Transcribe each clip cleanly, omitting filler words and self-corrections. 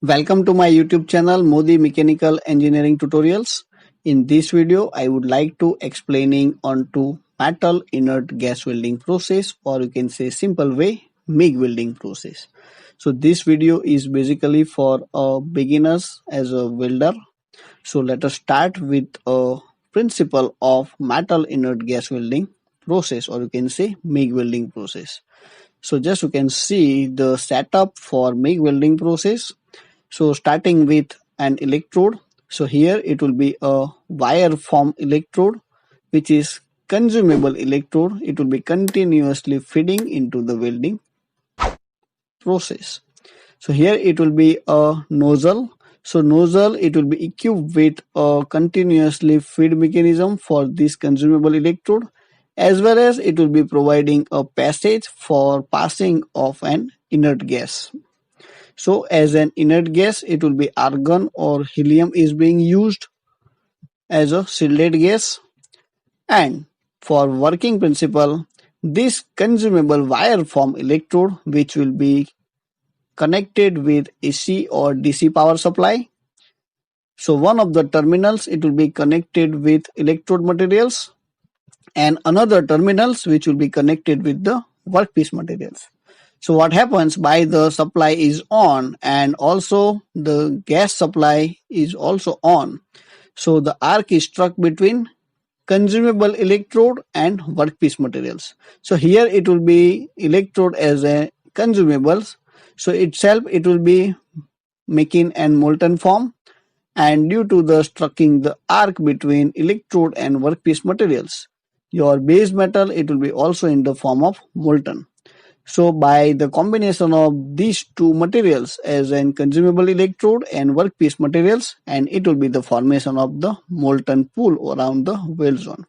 Welcome to my YouTube channel Modi Mechanical Engineering Tutorials. In this video, I would like to explaining onto metal inert gas welding process, or you can say simple way MIG welding process. So this video is basically for beginners as a welder. So let us start with a principle of metal inert gas welding process, or you can say MIG welding process. So just you can see the setup for MIG welding process. So starting with an electrode. So here it will be a wire form electrode, which is consumable electrode. It will be continuously feeding into the welding process. So here it will be a nozzle. So nozzle, it will be equipped with a continuously feed mechanism for this consumable electrode, as well as it will be providing a passage for passing of an inert gas. So as an inert gas, it will be argon or helium is being used as a shielded gas. And for working principle, this consumable wire form electrode, which will be connected with AC or DC power supply. So one of the terminals, it will be connected with electrode materials, and another terminals which will be connected with the workpiece materials. So what happens, by the supply is on and also the gas supply is also on. So the arc is struck between consumable electrode and workpiece materials. So here it will be electrode as a consumables. So itself it will be making an molten form, and due to the striking the arc between electrode and workpiece materials, your base metal it will be also in the form of molten. So by the combination of these two materials as an consumable electrode and workpiece materials, and it will be the formation of the molten pool around the weld zone.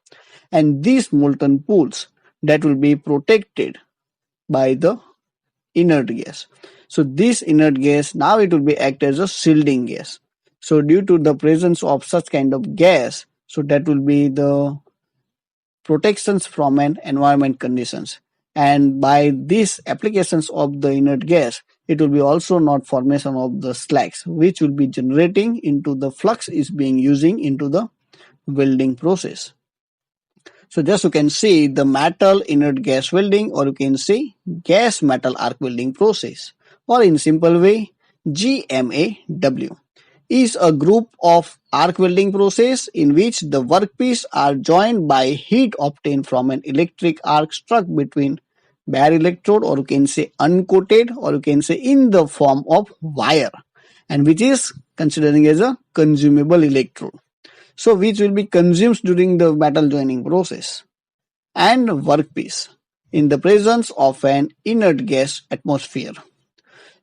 And these molten pools that will be protected by the inert gas. So this inert gas, now it will be act as a shielding gas. So due to the presence of such kind of gas, so that will be the protections from an environment conditions. And by these applications of the inert gas, it will be also not formation of the slags, which will be generating into the flux is being using into the welding process. So just you can see the metal inert gas welding, or you can say gas metal arc welding process, or in simple way GMAW is a group of arc welding process in which the workpiece are joined by heat obtained from an electric arc struck between bare electrode, or you can say uncoated, or you can say in the form of wire, and which is considering as a consumable electrode. So which will be consumed during the metal joining process, and workpiece in the presence of an inert gas atmosphere.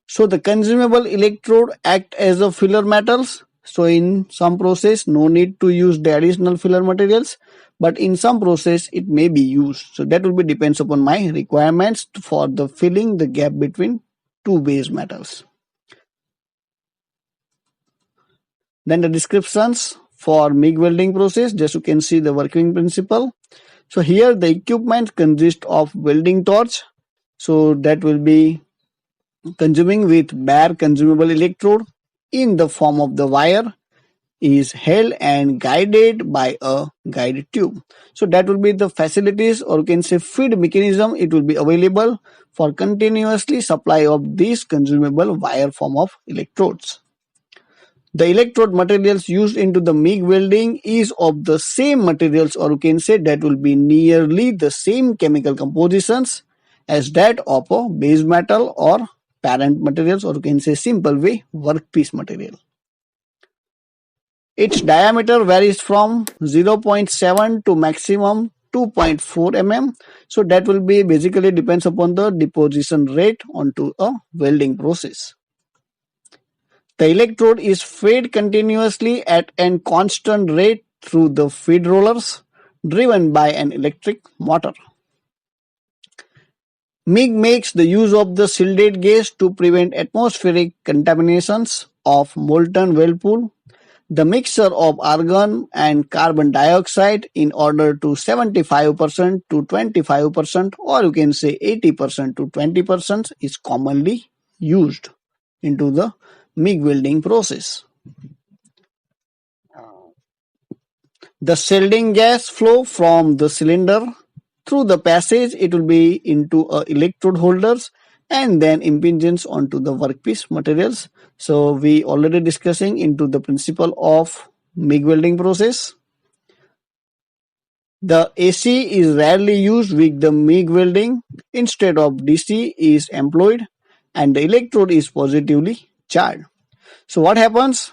So the consumable electrode act as a filler metals. So in some process no need to use the additional filler materials, but in some process it may be used. So that will be depends upon my requirements for the filling the gap between two base metals. Then the descriptions for MIG welding process, just you can see the working principle. So here the equipment consists of welding torch. So that will be consuming with bare consumable electrode in the form of the wire, is held and guided by a guide tube. So that will be the facilities, or you can say feed mechanism, it will be available for continuously supply of these consumable wire form of electrodes. The electrode materials used into the MIG welding is of the same materials, or you can say that will be nearly the same chemical compositions as that of a base metal or parent materials, or you can say simple way workpiece material. Its diameter varies from 0.7 to maximum 2.4 mm. So that will be basically depends upon the deposition rate onto a welding process. The electrode is fed continuously at a constant rate through the feed rollers driven by an electric motor. MIG makes the use of the shielded gas to prevent atmospheric contaminations of molten weld pool. The mixture of argon and carbon dioxide in order to 75% to 25%, or you can say 80% to 20% is commonly used into the MIG welding process. The shielding gas flow from the cylinder through the passage. It will be into electrode holders and then impinges onto the workpiece materials. So we already discussing into the principle of MIG welding process. The AC is rarely used with the MIG welding. Instead of DC is employed and the electrode is positively charged. So what happens?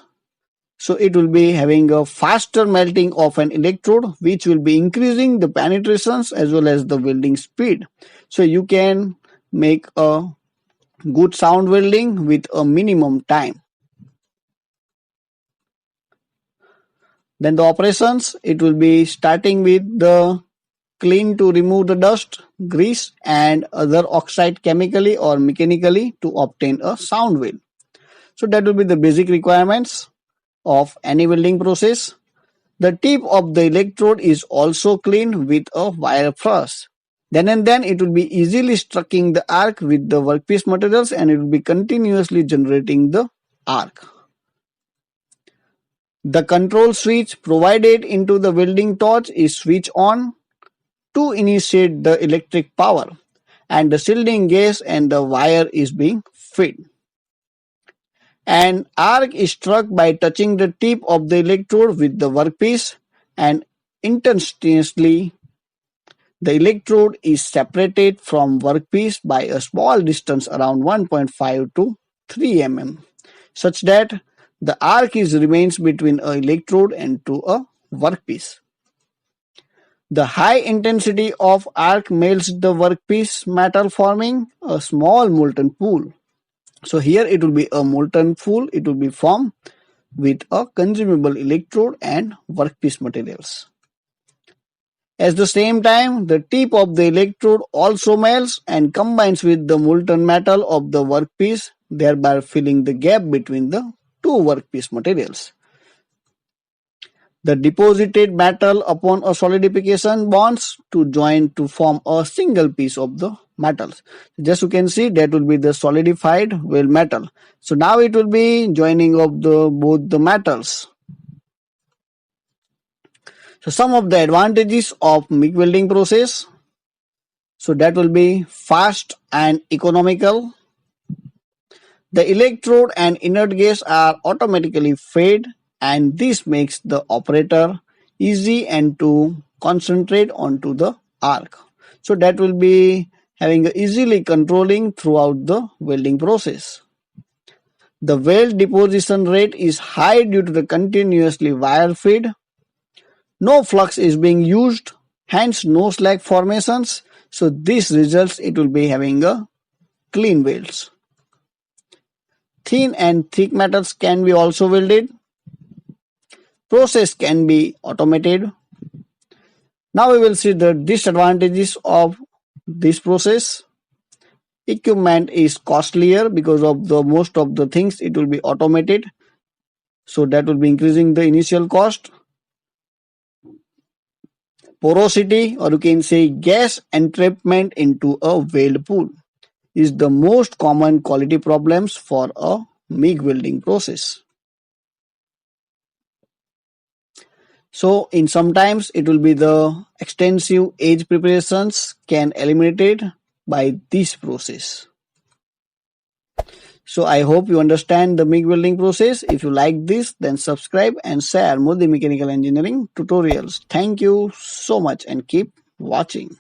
So it will be having a faster melting of an electrode, which will be increasing the penetrations as well as the welding speed. So you can make a good sound welding with a minimum time. Then the operations, it will be starting with the clean to remove the dust, grease and other oxide chemically or mechanically to obtain a sound weld. So that will be the basic requirements of any welding process. The tip of the electrode is also cleaned with a wire brush. Then and then it will be easily striking the arc with the workpiece materials and it will be continuously generating the arc. The control switch provided into the welding torch is switched on to initiate the electric power and the shielding gas and the wire is being fed. An arc is struck by touching the tip of the electrode with the workpiece and instantaneously the electrode is separated from workpiece by a small distance around 1.5 to 3 mm such that the arc remains between a electrode and to a workpiece. The high intensity of arc melts the workpiece metal forming a small molten pool. So here it will be a molten pool. It will be formed with a consumable electrode and workpiece materials. At the same time, the tip of the electrode also melts and combines with the molten metal of the workpiece, thereby filling the gap between the two workpiece materials. The deposited metal upon a solidification bonds to join to form a single piece of the metals. Just you can see that will be the solidified weld metal. So now it will be joining of the both the metals. So some of the advantages of MIG welding process. So that will be fast and economical. The electrode and inert gas are automatically fed and this makes the operator easy and to concentrate onto the arc. So that will be having easily controlling throughout the welding process. The weld deposition rate is high due to the continuously wire feed. No flux is being used, hence no slag formations. So this results it will be having a clean welds. Thin and thick metals can be also welded. Process can be automated. Now we will see the disadvantages of this process. Equipment is costlier because of the most of the things it will be automated. So that will be increasing the initial cost. Porosity, or you can say gas entrapment into a weld pool, is the most common quality problems for a MIG welding process. So in sometimes it will be the extensive edge preparations can eliminated by this process. So I hope you understand the MIG welding process. If you like this, then subscribe and share more the mechanical engineering tutorials. Thank you so much and keep watching.